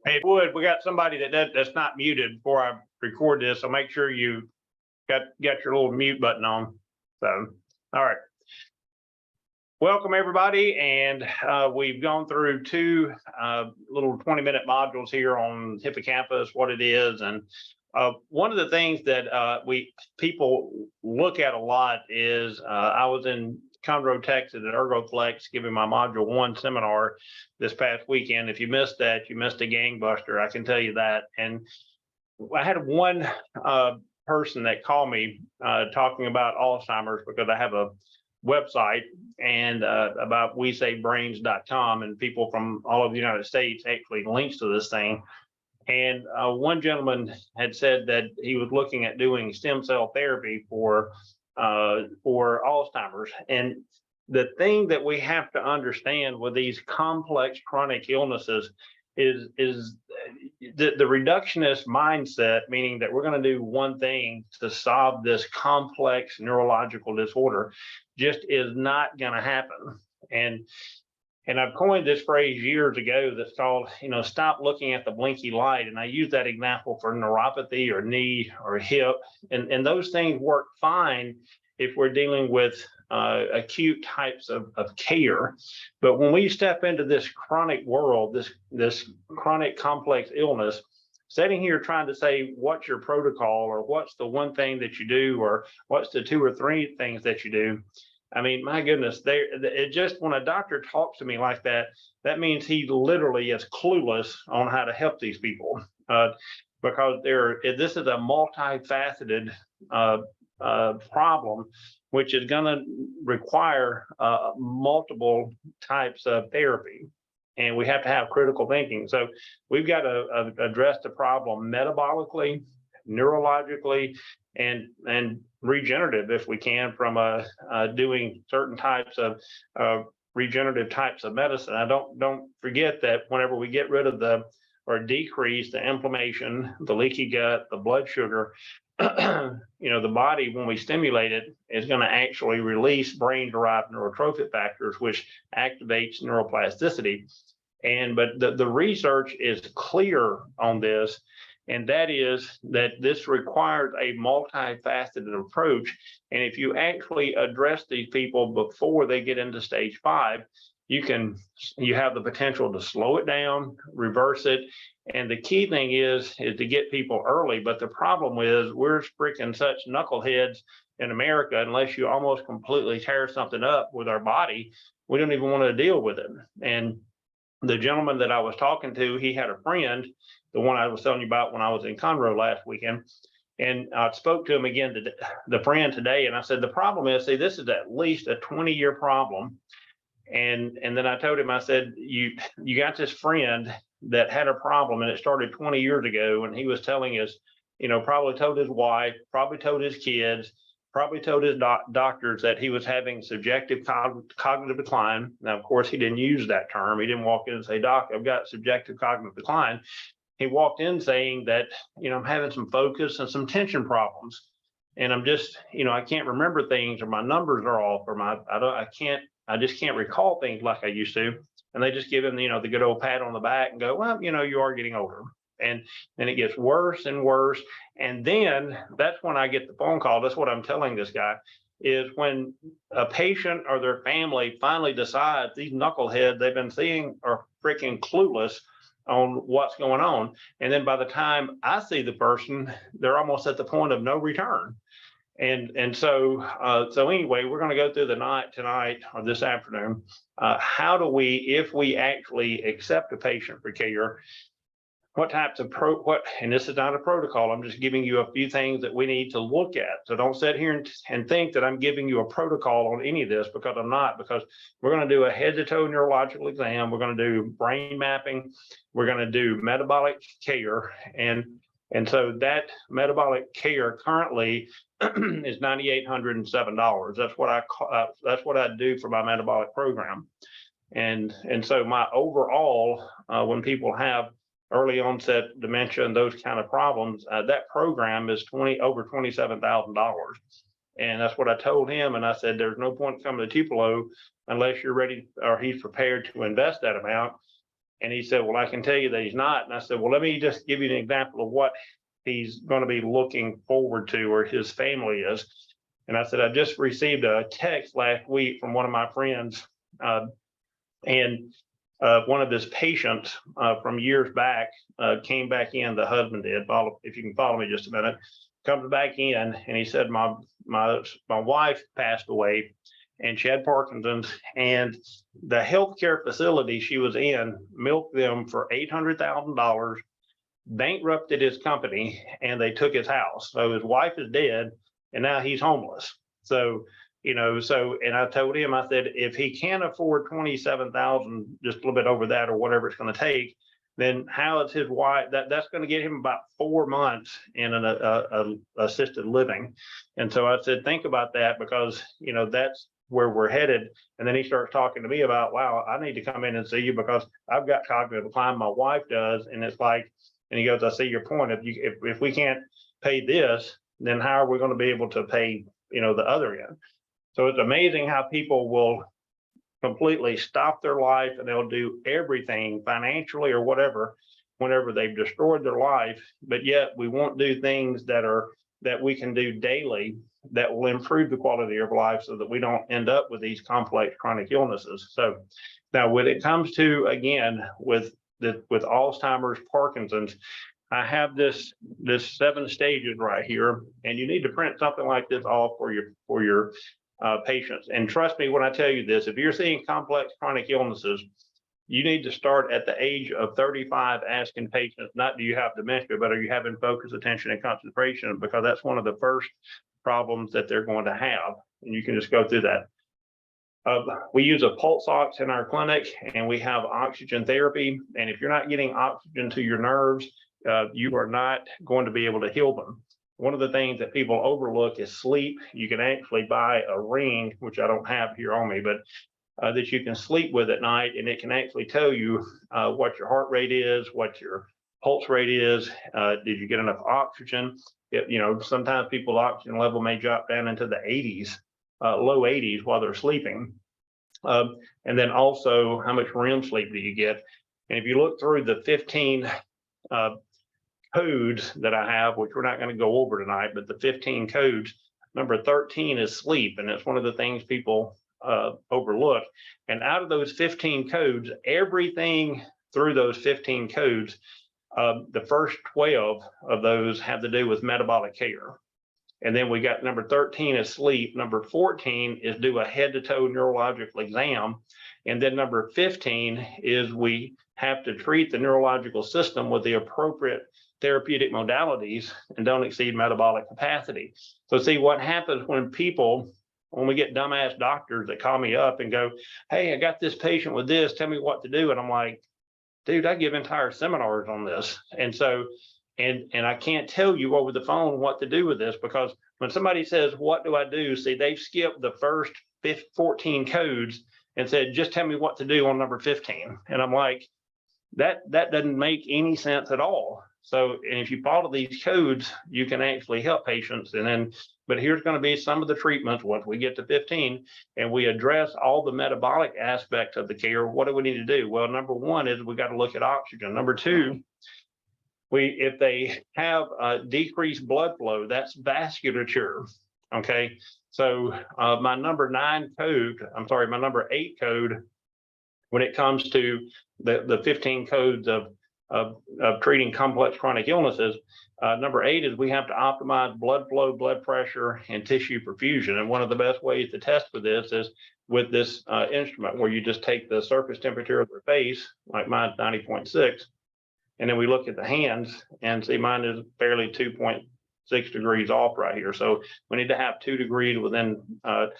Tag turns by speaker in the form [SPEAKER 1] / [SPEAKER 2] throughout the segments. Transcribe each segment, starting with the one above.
[SPEAKER 1] Hey, Wood, we got somebody that's not muted before I record this, so make sure you got your little mute button on. So, all right. Welcome, everybody, and we've gone through two little 20-minute modules here on hippocampus, what it is, and one of the things that people look at a lot is I was in Conroe, Texas at ErgoFlex giving my Module 1 seminar this past weekend. If you missed that, you missed a gangbuster, I can tell you that. And I had one person that called me talking about Alzheimer's because I have a website and about WeSaveBrains.com, and people from all over the United States actually links to this thing. And one gentleman had said that he was looking at doing stem cell therapy for Alzheimer's. And the thing that we have to understand with these complex chronic illnesses is the reductionist mindset, meaning that we're going to do one thing to solve this complex neurological disorder, just is not going to happen. And I've coined this phrase years ago that's called, stop looking at the blinky light. And I use that example for neuropathy or knee or hip. And those things work fine if we're dealing with acute types of care. But when we step into this chronic world, this chronic complex illness, sitting here trying to say, what's your protocol, or what's the one thing that you do, or what's the two or three things that you do? I mean, my goodness, it just, when a doctor talks to me like that, that means he literally is clueless on how to help these people, because this is a multifaceted problem, which is going to require multiple types of therapy. And we have to have critical thinking. So we've got to address the problem metabolically, neurologically, and regenerative if we can, from doing certain types of regenerative types of medicine. I don't forget that whenever we get rid of or decrease the inflammation, the leaky gut, the blood sugar, the body, when we stimulate it, is going to actually release brain-derived neurotrophic factors, which activates neuroplasticity. But the research is clear on this, and that is that this requires a multifaceted approach. And if you actually address these people before they get into stage 5, you have the potential to slow it down, reverse it. And the key thing is to get people early. But the problem is we're freaking such knuckleheads in America. Unless you almost completely tear something up with our body, we don't even want to deal with it. And the gentleman that I was talking to, he had a friend, the one I was telling you about when I was in Conroe last weekend. And I spoke to him again, the friend today, and I said, the problem is, see, this is at least a 20-year problem. And then I told him, I said, you got this friend that had a problem, and it started 20 years ago, and he was telling us, probably told his wife, probably told his kids, probably told his doctors that he was having subjective cognitive decline. Now, of course, he didn't use that term. He didn't walk in and say, Doc, I've got subjective cognitive decline. He walked in saying that, I'm having some focus and some tension problems. And I'm just, I can't remember things, or my numbers are off, or I just can't recall things like I used to. And they just give him, the good old pat on the back and go, well, you are getting older. And then it gets worse and worse. And then that's when I get the phone call. That's what I'm telling this guy, is when a patient or their family finally decides these knuckleheads they've been seeing are freaking clueless on what's going on. And then by the time I see the person, they're almost at the point of no return. And so anyway, we're going to go through the night tonight, or this afternoon. How do we, if we actually accept a patient for care, what types of and this is not a protocol, I'm just giving you a few things that we need to look at. So don't sit here and think that I'm giving you a protocol on any of this, because I'm not, because we're going to do a head to toe neurological exam. We're going to do brain mapping. We're going to do metabolic care. And so that metabolic care currently is $9,807. That's what I do for my metabolic program. And so my overall, when people have early onset dementia and those kind of problems, that program is over $27,000. And that's what I told him. And I said, there's no point coming to Tupelo unless you're ready, or he's prepared to invest that amount. And he said, well, I can tell you that he's not. And I said, well, let me just give you an example of what he's going to be looking forward to, or his family is. And I said, I just received a text last week from one of my friends, and one of his patients from years back came back in. The husband did. If you can follow me just a minute, comes back in, and he said, my wife passed away, and she had Parkinson's, and the healthcare facility she was in milked them for $800,000, bankrupted his company, and they took his house. So his wife is dead, and now he's homeless. So, and I told him, I said, if he can't afford 27,000, just a little bit over that or whatever it's going to take, then how is his wife? That's going to get him about 4 months in an assisted living. And so I said, think about that, because that's where we're headed. And then he starts talking to me about, wow, I need to come in and see you because I've got cognitive decline. My wife does, and it's like, and he goes, I see your point. If we can't pay this, then how are we going to be able to pay the other end? So it's amazing how people will completely stop their life, and they'll do everything financially or whatever whenever they've destroyed their life, but yet we won't do things that we can do daily that will improve the quality of life, so that we don't end up with these complex chronic illnesses. So now when it comes to, again, with Alzheimer's, Parkinson's, I have this 7 stages right here, and you need to print something like this off for your patients. And trust me when I tell you this, if you're seeing complex chronic illnesses, you need to start at the age of 35 asking patients, not do you have dementia, but are you having focus, attention, and concentration? Because that's one of the first problems that they're going to have. And you can just go through that. We use a pulse ox in our clinic, and we have oxygen therapy. And if you're not getting oxygen to your nerves, you are not going to be able to heal them. One of the things that people overlook is sleep. You can actually buy a ring, which I don't have here on me, but that you can sleep with at night, and it can actually tell you what your heart rate is, what your pulse rate is, did you get enough oxygen? Sometimes people's oxygen level may drop down into the 80s, low 80s while they're sleeping. And then also, how much REM sleep do you get? And if you look through the 15 codes that I have, which we're not going to go over tonight, but the 15 codes, number 13 is sleep. And it's one of the things people overlook. And out of those 15 codes, everything through those 15 codes, the first 12 of those have to do with metabolic care. And then we got number 13 is sleep. Number 14 is do a head to toe neurological exam. And then number 15 is we have to treat the neurological system with the appropriate therapeutic modalities and don't exceed metabolic capacity. So see what happens when we get dumbass doctors that call me up and go, hey, I got this patient with this, tell me what to do. And I'm like, dude, I give entire seminars on this. And so, and I can't tell you over the phone what to do with this, because when somebody says, what do I do? See, they've skipped the first 14 codes and said, just tell me what to do on number 15. And I'm like, that doesn't make any sense at all. So, and if you follow these codes, you can actually help patients. And then, but here's going to be some of the treatments once we get to 15 and we address all the metabolic aspects of the care. What do we need to do? Well, number one is we got to look at oxygen. Number two, if they have decreased blood flow, that's vasculature. Okay. So my number 8 code, when it comes to the 15 codes of treating complex chronic illnesses, number 8 is we have to optimize blood flow, blood pressure, and tissue perfusion. And one of the best ways to test for this is with this instrument, where you just take the surface temperature of their face, like mine's 90.6, and then we look at the hands and see mine is barely 2.6 degrees off right here. So we need to have 2 degrees within, to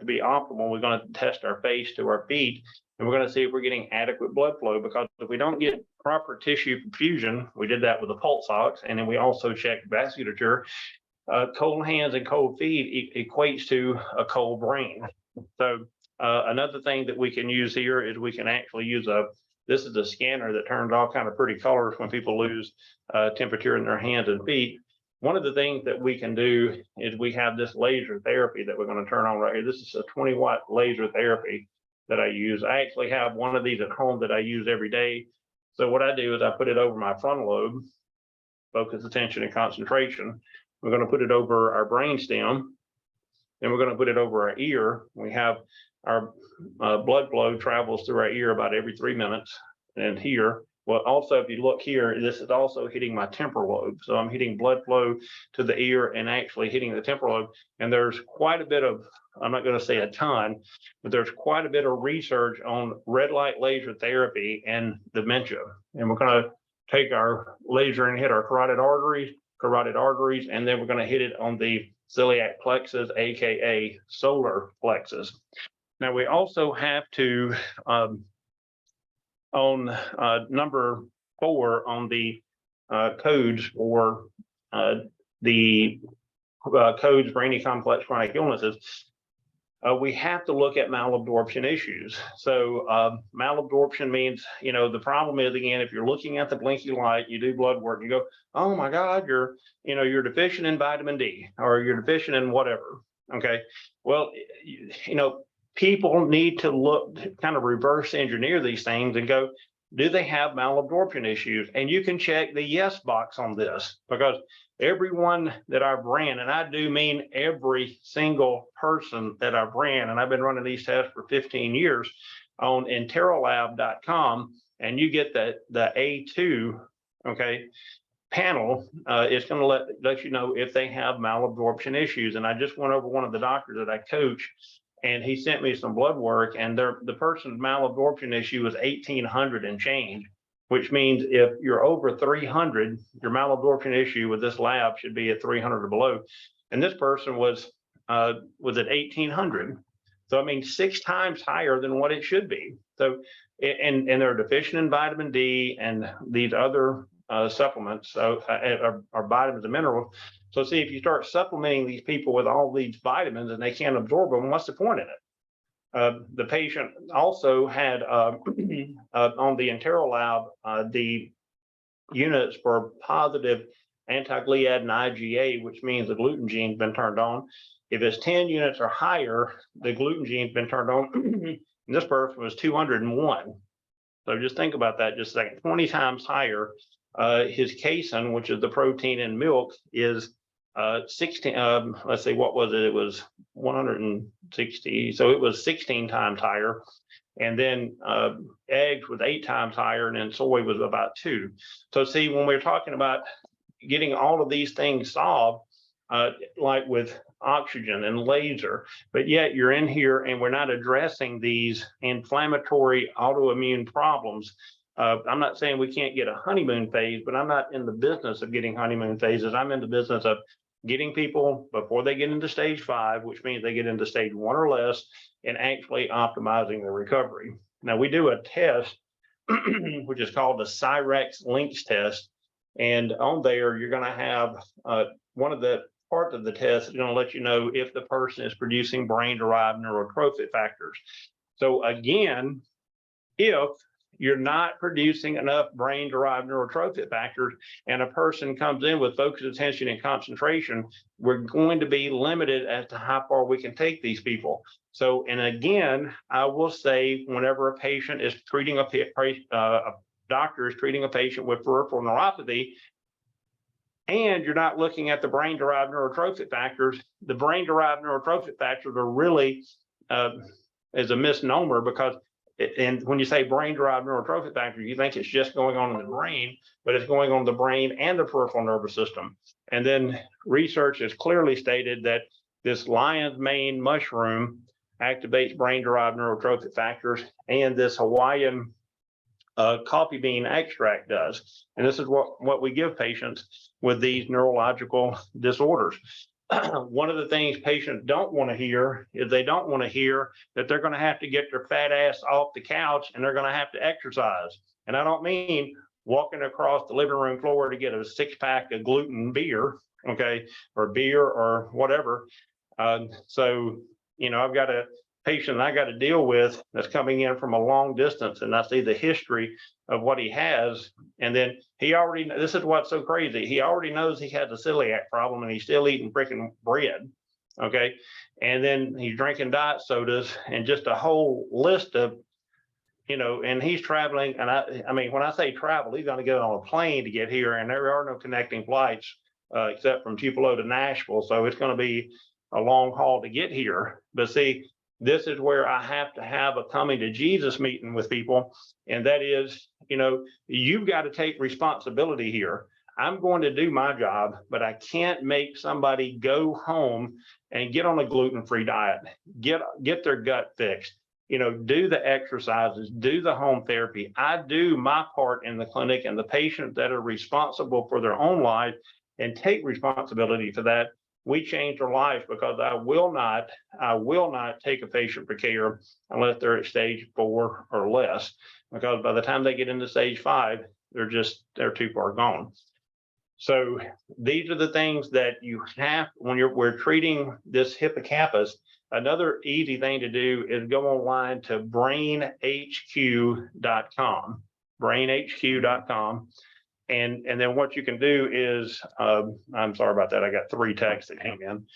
[SPEAKER 1] be optimal, we're going to test our face to our feet, and we're going to see if we're getting adequate blood flow, because if we don't get proper tissue perfusion, we did that with the pulse ox, and then we also checked vasculature. Cold hands and cold feet equates to a cold brain. So another thing that we can use here is we can actually use this is a scanner that turns all kind of pretty colors when people lose temperature in their hands and feet. One of the things that we can do is we have this laser therapy that we're going to turn on right here. This is a 20-watt laser therapy. that I use. I actually have one of these at home that I use every day. So what I do is I put it over my frontal lobe, focus, attention, and concentration. We're going to put it over our brain stem. Then we're going to put it over our ear. We have our blood flow travels through our ear about every 3 minutes. And here, well, also, if you look here, this is also hitting my temporal lobe. So I'm hitting blood flow to the ear and actually hitting the temporal lobe. And there's quite a bit of, I'm not going to say a ton, but there's quite a bit of research on red light laser therapy and dementia. And we're going to take our laser and hit our carotid arteries, and then we're going to hit it on the celiac plexus, aka solar plexus. Now we also have to on number 4 on the codes for the codes for any complex chronic illnesses, we have to look at malabsorption issues. So malabsorption means, the problem is, again, if you're looking at the blinky light, you do blood work, you go, oh my God, you're deficient in vitamin D, or you're deficient in whatever. Okay. Well, people need to look, kind of reverse engineer these things and go, do they have malabsorption issues? And you can check the yes box on this, because everyone that I've ran, and I do mean every single person that I've ran, and I've been running these tests for 15 years on interolab.com, and you get the A2, okay, panel is going to let you know if they have malabsorption issues. And I just went over one of the doctors that I coach, and he sent me some blood work, and the person's malabsorption issue was 1,800 and change, which means if you're over 300, your malabsorption issue with this lab should be at 300 or below. And this person was at 1,800. So I mean, 6 times higher than what it should be. So, and they're deficient in vitamin D and these other supplements, so are vitamins and minerals. So see, if you start supplementing these people with all these vitamins and they can't absorb them, what's the point in it? The patient also had on the InteroLab the units for positive anti-gliadin IgA, which means the gluten gene's been turned on. If it's 10 units or higher, the gluten gene's been turned on. And this person was 201. So just think about that just a second, 20 times higher. His casein, which is the protein in milk, is 16, let's see, what was it? It was 160. So it was 16 times higher. And then eggs was 8 times higher, and then soy was about 2. So see, when we're talking about getting all of these things solved, like with oxygen and laser, but yet you're in here and we're not addressing these inflammatory autoimmune problems. I'm not saying we can't get a honeymoon phase, but I'm not in the business of getting honeymoon phases. I'm in the business of getting people before they get into stage 5, which means they get into stage 1 or less, and actually optimizing the recovery. Now we do a test, which is called the Cyrex Links test. And on there, you're going to have one of the parts of the test is going to let you know if the person is producing brain-derived neurotrophic factors. So again, if you're not producing enough brain-derived neurotrophic factors and a person comes in with focus, attention, and concentration, we're going to be limited as to how far we can take these people. So, and again, I will say whenever a patient is treating a doctor is treating a patient with peripheral neuropathy, and you're not looking at the brain-derived neurotrophic factors, the brain-derived neurotrophic factors are really is a misnomer, because and when you say brain-derived neurotrophic factors, you think it's just going on in the brain, but it's going on in the brain and the peripheral nervous system. And then research has clearly stated that this lion's mane mushroom activates brain-derived neurotrophic factors, and this Hawaiian coffee bean extract does. And this is what we give patients with these neurological disorders. One of the things patients don't want to hear is they don't want to hear that they're going to have to get their fat ass off the couch and they're going to have to exercise. And I don't mean walking across the living room floor to get a 6-pack of gluten beer, okay, or beer or whatever. So, I've got a patient I got to deal with that's coming in from a long distance, and I see the history of what he has. And then this is what's so crazy. He already knows he has a celiac problem and he's still eating freaking bread. Okay. And then he's drinking diet sodas and just a whole list of, and he's traveling. And I mean, when I say travel, he's going to get on a plane to get here, and there are no connecting flights except from Tupelo to Nashville. So it's going to be a long haul to get here. But see, this is where I have to have a coming to Jesus meeting with people. And that is, you've got to take responsibility here. I'm going to do my job, but I can't make somebody go home and get on a gluten-free diet, get their gut fixed, do the exercises, do the home therapy. I do my part in the clinic, and the patients that are responsible for their own life and take responsibility for that, we change their life, because I will not take a patient for care unless they're at stage 4 or less, because by the time they get into stage 5, they're too far gone. So these are the things that you have when we're treating this hippocampus. Another easy thing to do is go online to brainhq.com, brainhq.com. And then what you can do is, I'm sorry about that, I got 3 texts that came in.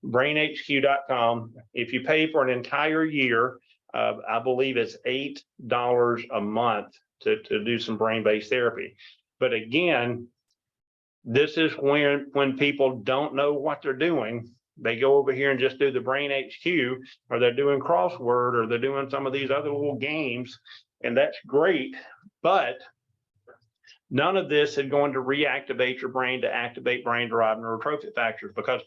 [SPEAKER 1] brainhq.com. If you pay for an entire year, I believe it's $8 a month to do some brain-based therapy. But again, this is when people don't know what they're doing. They go over here and just do the Brain HQ, or they're doing crossword, or they're doing some of these other little games, and that's great. But none of this is going to reactivate your brain to activate brain-derived neurotrophic factors, because